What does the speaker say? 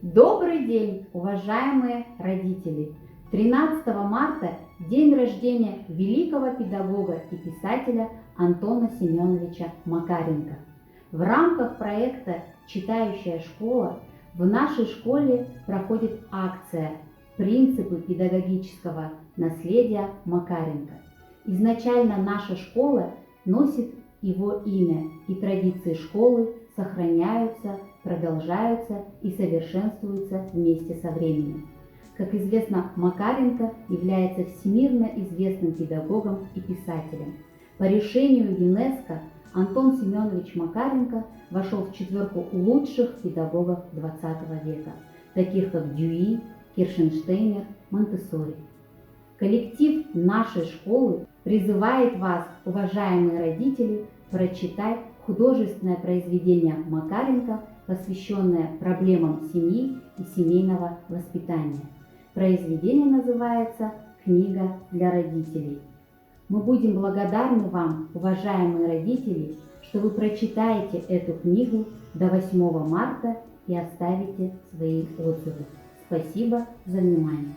Добрый день, уважаемые родители! 13 марта день рождения великого педагога и писателя Антона Семеновича Макаренко. В рамках проекта «Читающая школа» в нашей школе проходит акция «Принципы педагогического наследия Макаренко». Изначально наша школа носит его имя, и традиции школы сохраняются, продолжаются и совершенствуются вместе со временем. Как известно, Макаренко является всемирно известным педагогом и писателем. По решению ЮНЕСКО Антон Семенович Макаренко вошел в четверку лучших педагогов XX века, таких как Дьюи, Киршенштейнер, Монтессори. Коллектив нашей школы призывает вас, уважаемые родители, прочитать художественное произведение Макаренко, посвященное проблемам семьи и семейного воспитания. Произведение называется «Книга для родителей». Мы будем благодарны вам, уважаемые родители, что вы прочитаете эту книгу до 8 марта и оставите свои отзывы. Спасибо за внимание.